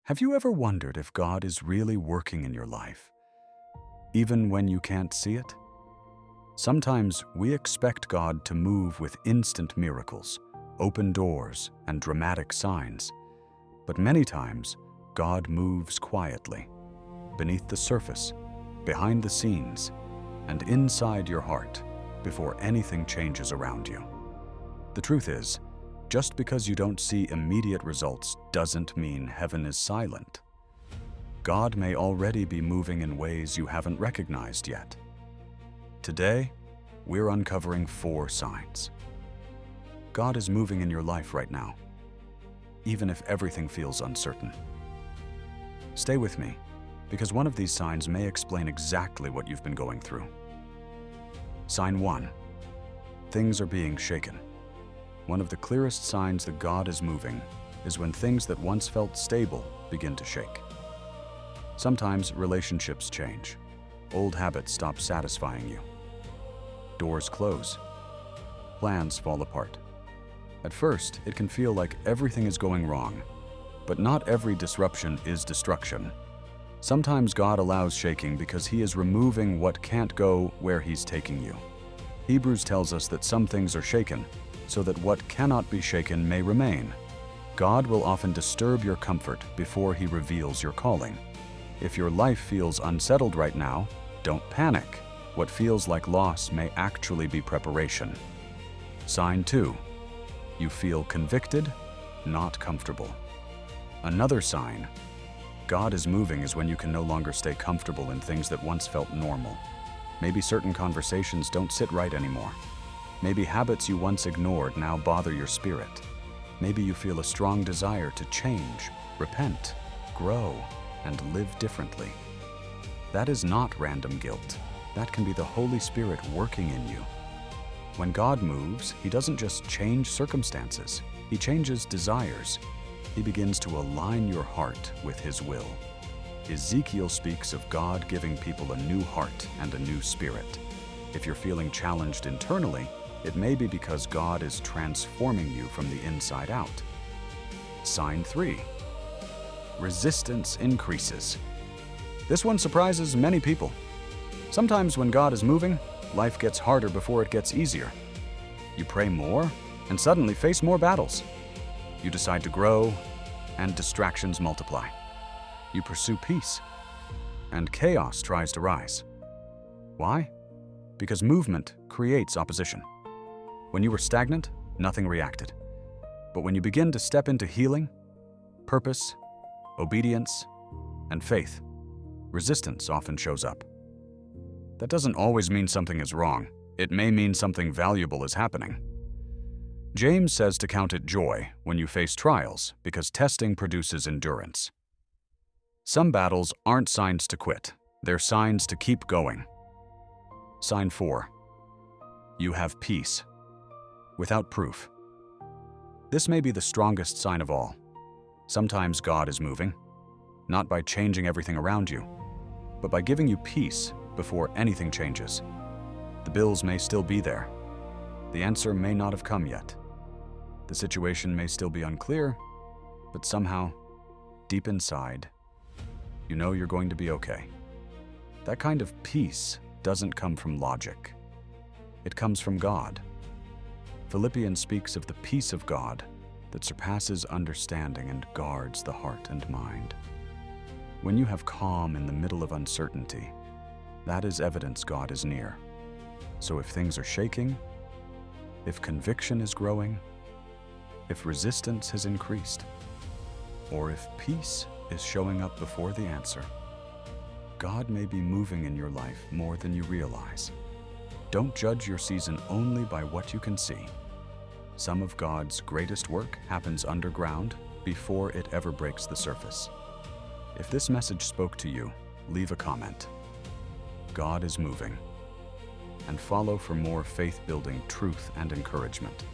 Have you ever wondered if God is really working in your life, even when you can't see it? Sometimes we expect God to move with instant miracles, open doors, and dramatic signs. But many times, God moves quietly, beneath the surface, behind the scenes, and inside your heart before anything changes around you. The truth is, just because you don't see immediate results doesn't mean heaven is silent. God may already be moving in ways you haven't recognized yet. Today, we're uncovering 4 signs. God is moving in your life right now, even if everything feels uncertain. Stay with me, because one of these signs may explain exactly what you've been going through. Sign 1. Things are being shaken. One of the clearest signs that God is moving is when things that once felt stable begin to shake. Sometimes relationships change. Old habits stop satisfying you. Doors close. Plans fall apart. At first, it can feel like everything is going wrong, but not every disruption is destruction. Sometimes God allows shaking because He is removing what can't go where He's taking you. Hebrews tells us that some things are shaken, so that what cannot be shaken may remain. God will often disturb your comfort before He reveals your calling. If your life feels unsettled right now, don't panic. What feels like loss may actually be preparation. Sign 2. You feel convicted, not comfortable. Another sign God is moving is when you can no longer stay comfortable in things that once felt normal. Maybe certain conversations don't sit right anymore. Maybe habits you once ignored now bother your spirit. Maybe you feel a strong desire to change, repent, grow, and live differently. That is not random guilt. That can be the Holy Spirit working in you. When God moves, He doesn't just change circumstances. He changes desires. He begins to align your heart with His will. Ezekiel speaks of God giving people a new heart and a new spirit. If you're feeling challenged internally, it may be because God is transforming you from the inside out. Sign 3. Resistance increases. This one surprises many people. Sometimes when God is moving, life gets harder before it gets easier. You pray more and suddenly face more battles. You decide to grow and distractions multiply. You pursue peace and chaos tries to rise. Why? Because movement creates opposition. When you were stagnant, nothing reacted. But when you begin to step into healing, purpose, obedience, and faith, resistance often shows up. That doesn't always mean something is wrong. It may mean something valuable is happening. James says to count it joy when you face trials because testing produces endurance. Some battles aren't signs to quit. They're signs to keep going. Sign 4. You have peace. Without proof. This may be the strongest sign of all. Sometimes God is moving, not by changing everything around you, but by giving you peace before anything changes. The bills may still be there. The answer may not have come yet. The situation may still be unclear, but somehow, deep inside, you know you're going to be okay. That kind of peace doesn't come from logic. It comes from God. Philippians speaks of the peace of God that surpasses understanding and guards the heart and mind. When you have calm in the middle of uncertainty, that is evidence God is near. So if things are shaking, if conviction is growing, if resistance has increased, or if peace is showing up before the answer, God may be moving in your life more than you realize. Don't judge your season only by what you can see. Some of God's greatest work happens underground before it ever breaks the surface. If this message spoke to you, leave a comment. God is moving. And follow for more faith-building truth and encouragement.